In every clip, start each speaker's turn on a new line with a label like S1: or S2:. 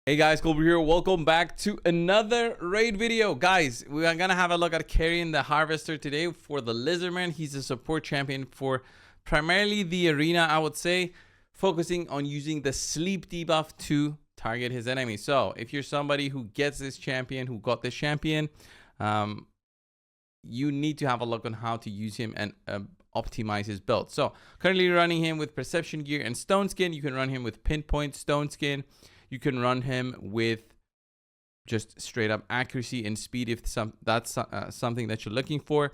S1: Hey guys, coldbrew here. Welcome back to another raid video. Guys, we are gonna have a look at Kerin the Harvester today for the Lizardman. He's a support champion for primarily the arena, I would say, focusing on using the sleep debuff to target his enemy. So if you're somebody who gets this champion, who got this champion, you need to have a look on how to use him and optimize his build. So currently running him with Perception Gear and Stone Skin. You can run him with Pinpoint Stone Skin. You can run him with just straight up accuracy and speed if that's something that you're looking for.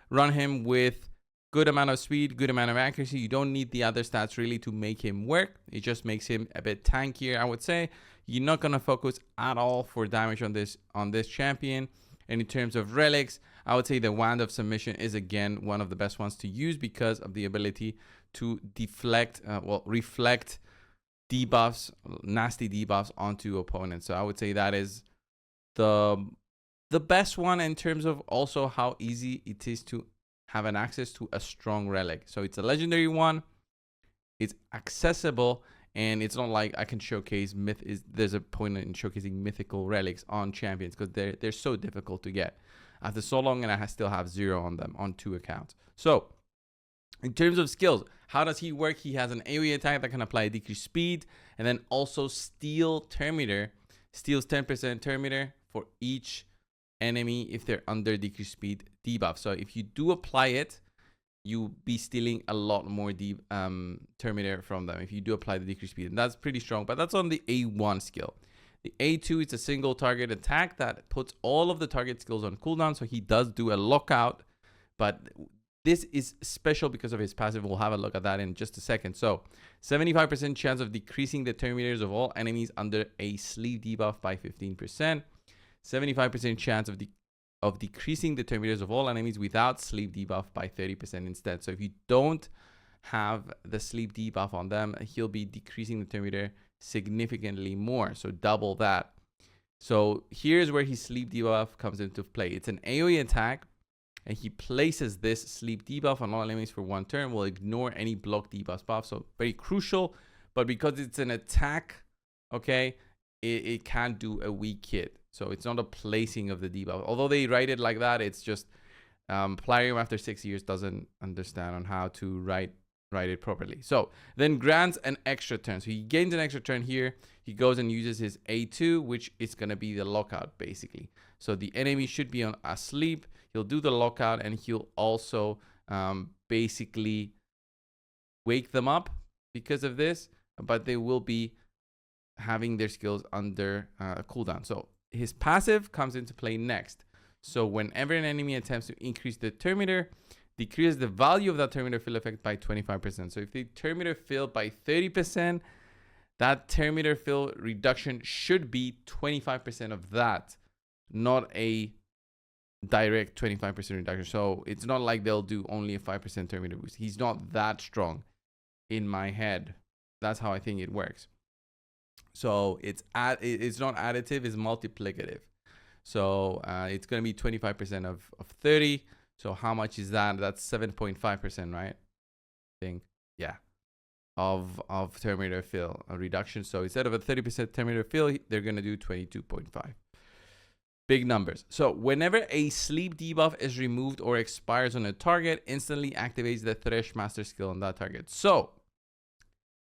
S1: Run him with good amount of speed, good amount of accuracy. You don't need the other stats really to make him work. It just makes him a bit tankier, I would say. You're not gonna focus at all for damage on this champion. And in terms of relics, I would say the Wand of Submission is again one of the best ones to use because of the ability to deflect, reflect debuffs, nasty debuffs onto opponents. So I would say that is the best one in terms of also how easy it is to have an access to a strong relic. So it's a legendary one, it's accessible, and it's not like I can showcase there's a point in showcasing mythical relics on champions because they're so difficult to get after so long, and I still have 0 on them on 2 accounts. So in terms of skills, how does he work? He has an AoE attack that can apply a decreased speed, and then also steal Terminator, steals 10% Terminator for each enemy if they're under decreased speed debuff. So if you do apply it, you'll be stealing a lot more Terminator from them if you do apply the decreased speed, and that's pretty strong. But that's on the A1 skill. The A2 is a single target attack that puts all of the target skills on cooldown, so he does do a lockout, but this is special because of his passive. We'll have a look at that in just a second. So 75% chance of decreasing the Terminators of all enemies under a sleep debuff by 15%. 75% chance of decreasing the Terminators of all enemies without sleep debuff by 30% instead. So if you don't have the sleep debuff on them, he'll be decreasing the Terminator significantly more. So double that. So here's where his sleep debuff comes into play. It's an AoE attack, and he places this sleep debuff on all enemies for 1 turn. Will ignore any block debuff buff. So very crucial, but because it's an attack, okay, it can't do a weak hit. So it's not a placing of the debuff. Although they write it like that, it's just Plarium after 6 years doesn't understand on how to write it properly. So then grants an extra turn. So he gains an extra turn here. He goes and uses his A2, which is going to be the lockout basically. So the enemy should be on asleep. He'll do the lockout, and he'll also basically wake them up because of this, but they will be having their skills under cooldown. So his passive comes into play next. So whenever an enemy attempts to increase the Terminator, decrease the value of that Terminator fill effect by 25%. So if the Terminator fill by 30%, that Terminator fill reduction should be 25% of that, not a direct 25% reduction. So it's not like they'll do only a 5% Terminator boost. He's not that strong in my head. That's how I think it works. So it's not additive, it's multiplicative. So it's going to be 25% of 30. So how much is that? That's 7.5%, right? I think, yeah, of Terminator fill a reduction. So instead of a 30% Terminator fill, they're going to do 22.5. Big numbers. So whenever a sleep debuff is removed or expires on a target, instantly activates the Thresh Master skill on that target. So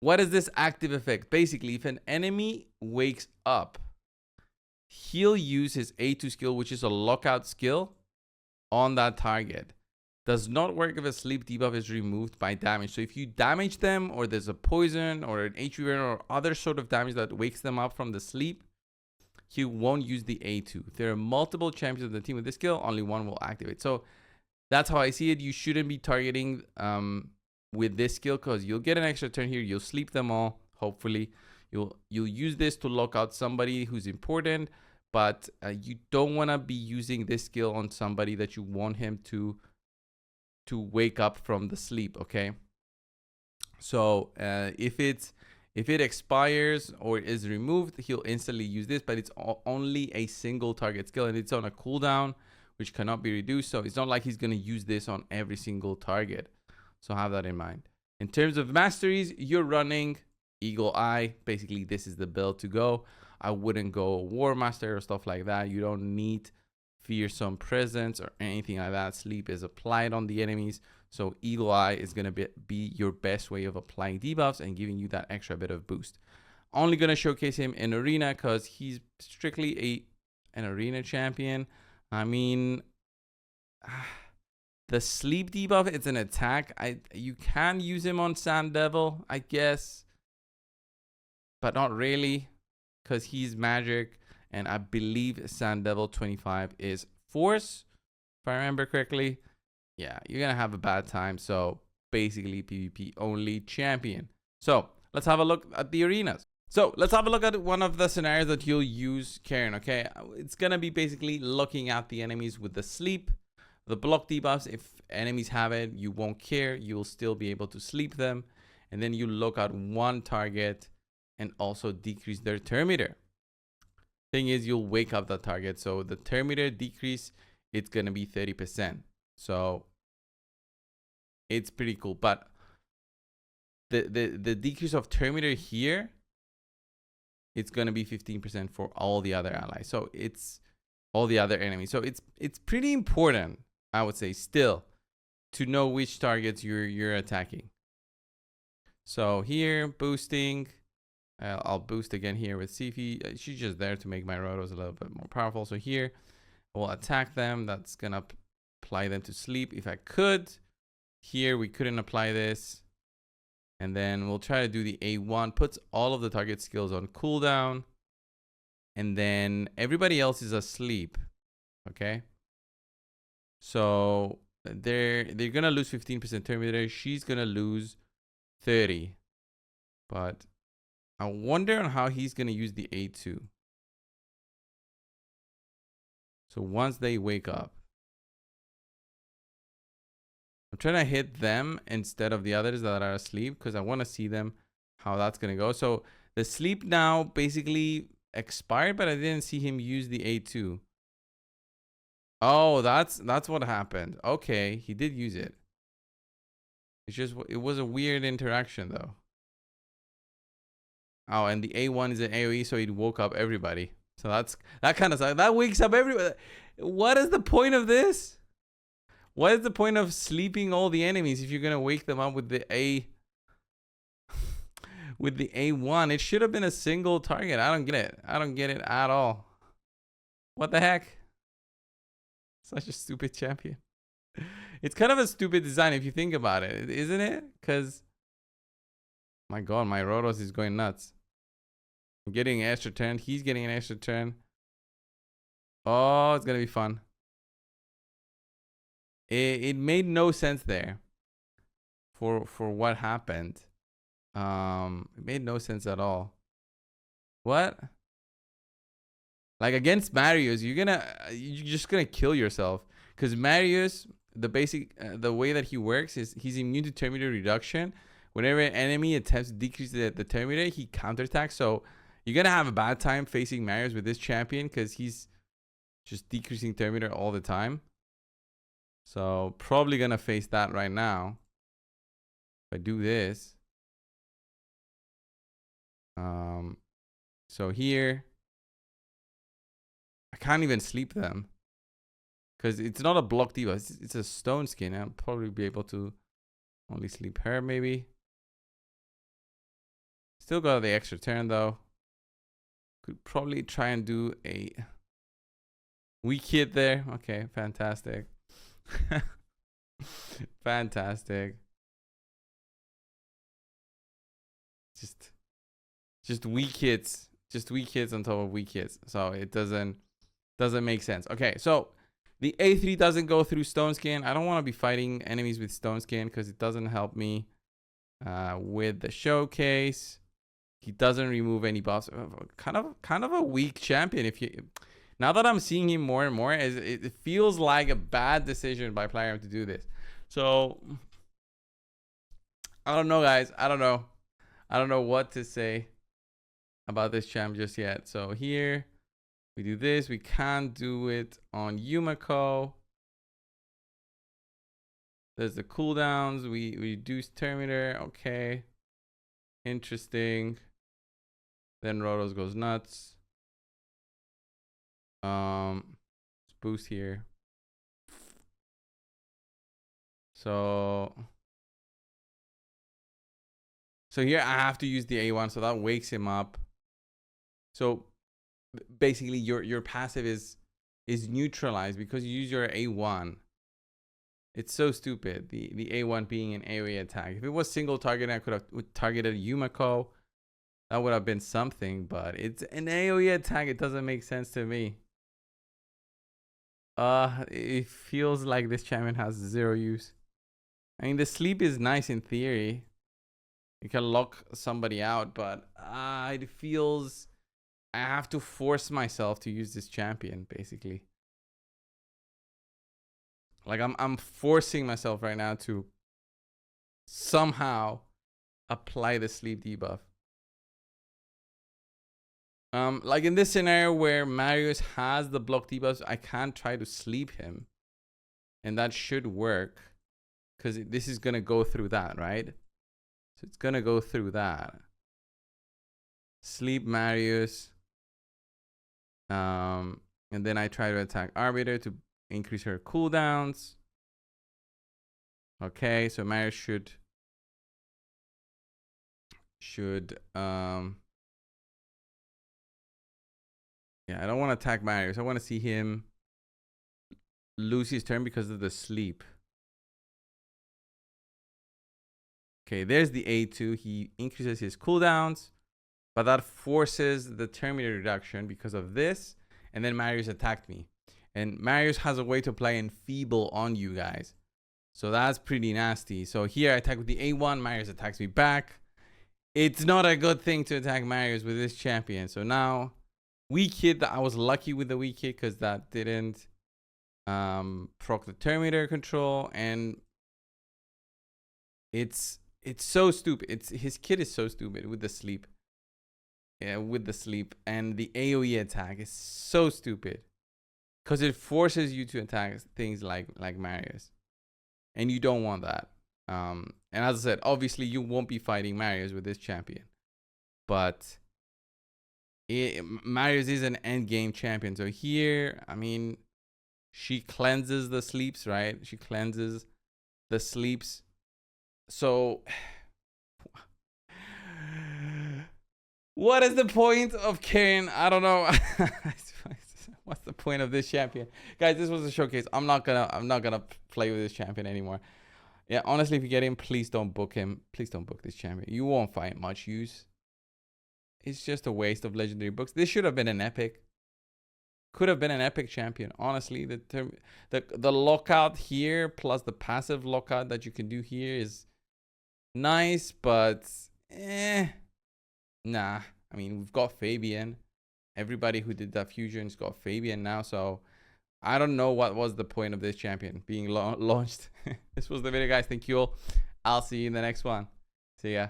S1: what is this active effect? Basically, if an enemy wakes up, he'll use his A2 skill, which is a lockout skill, on that target. Does not work if a sleep debuff is removed by damage. So if you damage them, or there's a poison or an HP burn or other sort of damage that wakes them up from the sleep, he won't use the A2. If there are multiple champions of the team with this skill, only one will activate. So that's how I see it. You shouldn't be targeting with this skill because you'll get an extra turn here. You'll sleep them all, hopefully. You'll use this to lock out somebody who's important, but you don't want to be using this skill on somebody that you want him to wake up from the sleep, okay? So if it expires or is removed, he'll instantly use this, but it's only a single target skill, and it's on a cooldown, which cannot be reduced. So it's not like he's going to use this on every single target. So have that in mind. In terms of masteries, you're running Eagle Eye. Basically, this is the build to go. I wouldn't go War Master or stuff like that. You don't need Fearsome Presence or anything like that. Sleep is applied on the enemies. So Eagle Eye is going to be your best way of applying debuffs and giving you that extra bit of boost. Only going to showcase him in Arena because he's strictly an Arena champion. I mean, the sleep debuff, it's an attack. You can use him on Sand Devil, I guess, but not really because he's magic. And I believe Sand Devil 25 is force, if I remember correctly. Yeah, you're going to have a bad time. So basically PvP only champion. So let's have a look at the arenas. So let's have a look at one of the scenarios that you'll use Kerin, okay? It's going to be basically looking at the enemies with the sleep, the block debuffs. If enemies have it, you won't care. You'll still be able to sleep them. And then you look at one target and also decrease their turn meter. Thing is, you'll wake up the target. So the turn meter decrease, it's going to be 30%. So it's pretty cool. But the decrease of turn meter here, it's going to be 15% for all the other allies. So it's all the other enemies. So it's pretty important, I would say, still, to know which targets you're attacking. So here, boosting. I'll boost again here with Sifi. She's just there to make my Rotos a little bit more powerful. So here, we'll attack them. That's going to apply them to sleep if I could. Here, we couldn't apply this. And then we'll try to do the A1. Puts all of the target skills on cooldown. And then everybody else is asleep. Okay. So they're going to lose 15% turn meter. She's going to lose 30. But I wonder on how he's going to use the A2. So once they wake up, I'm trying to hit them instead of the others that are asleep because I want to see them, how that's going to go. So the sleep now basically expired, but I didn't see him use the A2. Oh, that's what happened. Okay, he did use it. It was a weird interaction though. Oh, and the A1 is an AoE, so it woke up everybody. So that kind of that wakes up everybody. What is the point of this? What is the point of sleeping all the enemies if you're gonna wake them up with the with the A1? It should have been a single target. I don't get it. I don't get it at all. What the heck? Such a stupid champion. It's kind of a stupid design if you think about it, isn't it? Because my God, my Rotos is going nuts. I'm getting an extra turn. He's getting an extra turn. Oh, it's gonna be fun. It made no sense there for what happened. It made no sense at all. What? Like against Marius, you're just gonna kill yourself because Marius, the way that he works is he's immune to turn meter reduction. Whenever an enemy attempts to decrease the turn meter, he counterattacks. So you're gonna have a bad time facing Marius with this champion because he's just decreasing turn meter all the time. So probably gonna face that right now. If I do this. So here, I can't even sleep them because it's not a block diva. It's a stone skin. I'll probably be able to only sleep her maybe. Still got the extra turn though. Could probably try and do a weak hit there. Okay, fantastic. Fantastic. Just weak hits. Just weak hits on top of weak hits. So it doesn't make sense. Okay, so the A3 doesn't go through stone skin. I don't want to be fighting enemies with stone skin because it doesn't help me with the showcase. He doesn't remove any buffs. Kind of a weak champion. Now that I'm seeing him more and more, it feels like a bad decision by Plarium to do this. So I don't know, guys. I don't know what to say about this champ just yet. So here we do this. We can't do it on Yumiko. There's the cooldowns. We reduce turn meter. Okay. Interesting. Then Rotos goes nuts. Let's boost here. So here I have to use the A1, so that wakes him up. So basically your passive is neutralized because you use your A1. It's so stupid. The A1 being an AoE attack. If it was single target, I could have targeted Yumiko. That would have been something, but it's an AoE attack. It doesn't make sense to me. It feels like this champion has zero use. I mean, the sleep is nice in theory. You can lock somebody out, but it feels I have to force myself to use this champion, basically. Like I'm forcing myself right now to somehow apply the sleep debuff. Like in this scenario where Marius has the block debuffs, I can try to sleep him, and that should work because this is gonna go through that, right? So it's gonna go through that. Sleep Marius, and then I try to attack Arbiter to increase her cooldowns. Okay, so Marius should yeah, I don't want to attack Marius. I want to see him lose his turn because of the sleep. Okay, there's the A2. He increases his cooldowns, but that forces the Terminator reduction because of this. And then Marius attacked me. And Marius has a way to play Enfeeble on you guys. So that's pretty nasty. So here I attack with the A1. Marius attacks me back. It's not a good thing to attack Marius with this champion. So now, weak hit. I was lucky with the weak hit because that didn't proc the Terminator control. And it's so stupid. His kit is so stupid with the sleep. Yeah, with the sleep. And the AoE attack is so stupid. Because it forces you to attack things like Marius. And you don't want that. And as I said, obviously you won't be fighting Marius with this champion. But Marius is an endgame champion. So here, I mean, she cleanses the sleeps, right? She cleanses the sleeps. So what is the point of Kerin? I don't know. What's the point of this champion? Guys, this was a showcase. I'm not gonna play with this champion anymore. Yeah, honestly, if you get him, please don't book him. Please don't book this champion. You won't find much use. It's just a waste of legendary books. This should have been an epic. Could have been an epic champion. Honestly, the lockout here plus the passive lockout that you can do here is nice, but nah. I mean, we've got Fabian. Everybody who did that fusion's got Fabian now, so I don't know what was the point of this champion being launched. This was the video, guys. Thank you all. I'll see you in the next one. See ya.